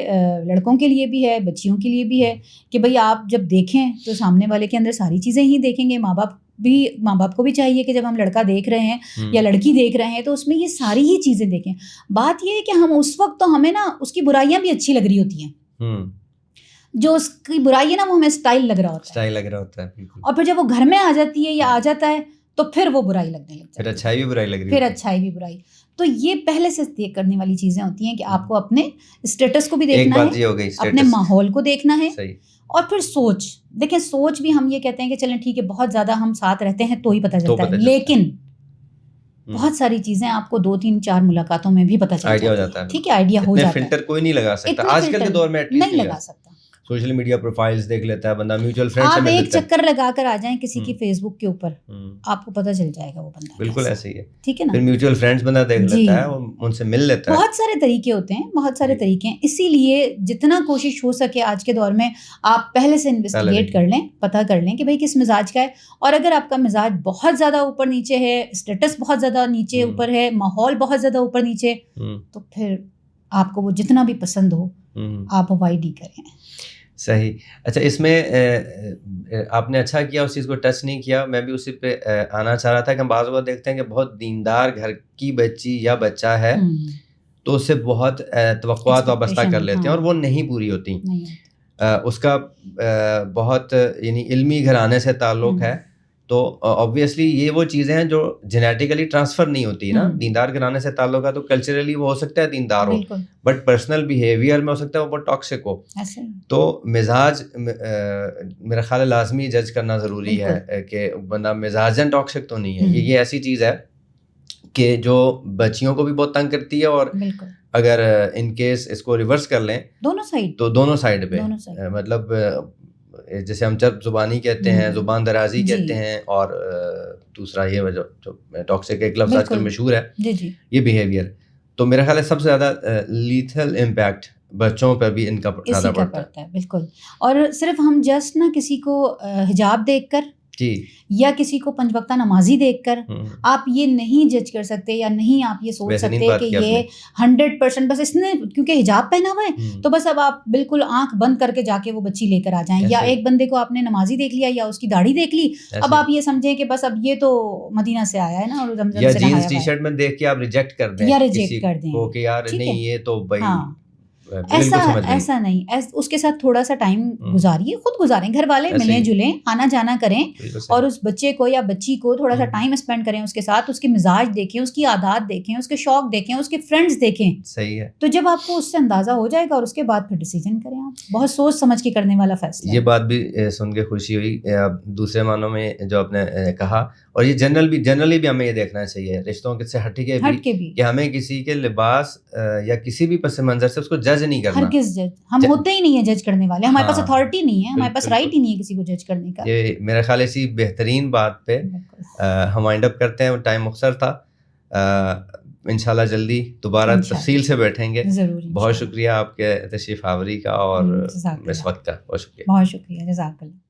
لڑکوں کے لیے بھی ہے، بچیوں کے لیے بھی ہے کہ بھئی آپ جب دیکھیں تو سامنے والے کے اندر ساری چیزیں ہی دیکھیں گے. ماں باپ کو بھی چاہیے کہ جب ہم لڑکا دیکھ رہے ہیں یا لڑکی دیکھ رہے ہیں تو اس میں یہ ساری ہی چیزیں دیکھیں. بات یہ ہے کہ ہم اس وقت تو ہمیں نا اس کی برائیاں بھی اچھی لگ رہی ہوتی ہیں، جو اس کی برائی ہے نا وہ ہمیں اسٹائل لگ رہا ہوتا ہے، اور پھر جب وہ گھر میں آ جاتی ہے یا آ جاتا ہے تو پھر وہ برائی لگنے لگتی ہے، پھر اچھائی بھی برائی لگ رہی ہے، پھر اچھائی بھی برائی. تو یہ پہلے سے طے کرنے والی چیزیں ہوتی ہیں کہ آپ کو اپنے اسٹیٹس کو بھی دیکھنا ہے، اپنے ماحول کو دیکھنا ہے، اور پھر سوچ. دیکھیں سوچ بھی ہم یہ کہتے ہیں کہ چلیں ٹھیک ہے بہت زیادہ ہم ساتھ رہتے ہیں تو ہی پتہ چلتا ہے، لیکن بہت ساری چیزیں آپ کو 2-3-4 ملاقاتوں میں بھی پتہ چل جاتا ہے. ٹھیک ہے، آئیڈیا ہو جاتا ہے. فلٹر کوئی نہیں لگا سکتا آج کل کے دور میں، نہیں لگا سکتا. سوشل میڈیا پروفائلز دیکھ لیتا ہے بندہ, میوچل فرینڈ سے آپ مل ایک لیتا ہے. چکر لگا کر آ جائیں کسی کی فیس بک کے اوپر, آپ کو پتہ چل جائے گا وہ بندہ. بالکل ایسے ہی ہے, ٹھیک ہے نا. پھر میوچل فرینڈز بندہ دیکھ لیتا ہے, وہ ان سے مل لیتا ہے. بہت سارے طریقے ہوتے ہیں, بہت سارے طریقے ہیں. اسی لیے جتنا کوشش ہو سکے آج کے دور میں آپ پہلے سے انویسٹیگیٹ کر لیں, پتہ کر لیں کہ بھائی کس مزاج کا ہے. اور اگر آپ کا مزاج بہت زیادہ اوپر نیچے ہے, اسٹیٹس بہت زیادہ نیچے اوپر ہے, ماحول بہت زیادہ اوپر نیچے, تو پھر آپ کو وہ جتنا بھی پسند ہو آپ اوائڈ ہی کریں. صحیح. اچھا, اس میں آپ نے اچھا کیا اس چیز کو ٹچ نہیں کیا, میں بھی اسی پہ آنا چاہ رہا تھا کہ ہم بعض اوقات دیکھتے ہیں کہ بہت دیندار گھر کی بچی یا بچہ ہے تو اس سے بہت توقعات وابستہ کر لیتے ہیں اور وہ نہیں پوری ہوتی. اس کا بہت یعنی علمی گھرانے سے تعلق ہے, تو آبویسلی یہ وہ چیزیں ہیں جو جینیٹیکلی ٹرانسفر نہیں ہوتی نا. دیندار گھرانے سے تعلق ہے تو کلچرلی وہ ہو سکتا ہے دیندار ہو, بٹ پرسنل بیہیویئر میں ہو سکتا ہے وہ بہت ٹاکسک ہو. تو مزاج میرا خیال ہے لازمی جج کرنا ضروری ہے کہ بندہ مزاجن ٹاکسک تو نہیں ہے. یہ ایسی چیز ہے کہ جو بچیوں کو بھی بہت تنگ کرتی ہے, اور اگر ان کیس اس کو ریورس کر لیں تو دونوں سائڈ پہ, مطلب جیسے ہم چرب زبانی کہتے ہیں, زبان درازی کہتے ہیں, اور دوسرا یہ جو ٹاکسک ایک لفظ آج کل مشہور ہے یہ بیہیویئر. تو میرا خیال ہے سب سے زیادہ لیتھل امپیکٹ بچوں پہ بھی ان کا زیادہ پڑتا ہے. بالکل. اور صرف ہم جسٹ نا کسی کو حجاب دیکھ کر یا کسی کو 5 وقتہ نمازی دیکھ کر آپ یہ نہیں جج کر سکتے, یا نہیں آپ یہ سوچ سکتے کہ یہ 100% بس اس نے کیونکہ حجاب پہنا ہوا ہے تو بس اب آپ بالکل آنکھ بند کر کے جا کے وہ بچی لے کر آ جائیں. یا ایک بندے کو آپ نے نمازی دیکھ لیا یا اس کی داڑھی دیکھ لی, اب آپ یہ سمجھیں کہ بس اب یہ تو مدینہ سے آیا ہے نا, اور زمزم سے نہایا ہوا ہے, یا جینز ٹی شرٹ میں دیکھ کے آپ ریجیکٹ کر دیں, یا ریجیکٹ کر دیں کہ یار نہیں یہ تو بھائی ایسا نہیں. اس کے ساتھ تھوڑا سا ٹائم گزاریے, خود گزاریں, گھر والے ملیں جلیں, آنا جانا کریں, اور اس بچے کو یا بچی کو تھوڑا سا ٹائم اسپینڈ کریں اس کے ساتھ, اس کے مزاج دیکھیں, اس کی عادات دیکھیں, اس کے شوق دیکھیں, اس کے فرینڈس دیکھیں. صحیح ہے. تو جب آپ کو اس سے اندازہ ہو جائے گا اور اس کے بعد پھر ڈیسیجن کریں. آپ بہت سوچ سمجھ کے کرنے والا فیصلہ. یہ بات بھی سن کے خوشی ہوئی. دوسرے معنوں میں جو آپ نے کہا, اور یہ جنرلی بھی ہمیں یہ دیکھنا چاہیے رشتوں سے ہٹ کے بھی کہ ہمیں کسی کے لباس یا کسی بھی پس منظر سے اس کو جج نہیں کرنا. ہرگز جج ہم ہوتے ہی نہیں ہیں جج کرنے والے, ہمارے پاس اتھارٹی نہیں ہے, ہمارے پاس رائٹ ہی نہیں ہے کسی کو جج کرنے کا. یہ میرا خیال اسی بہترین بات پہ ہم وائنڈ اپ کرتے ہیں. ٹائم مختصر تھا, انشاءاللہ جلدی دوبارہ تفصیل سے بیٹھیں گے. بہت شکریہ آپ کے تشریف آوری کا اور اس وقت کا. بہت شکریہ. بہت شکریہ. جزاک اللہ.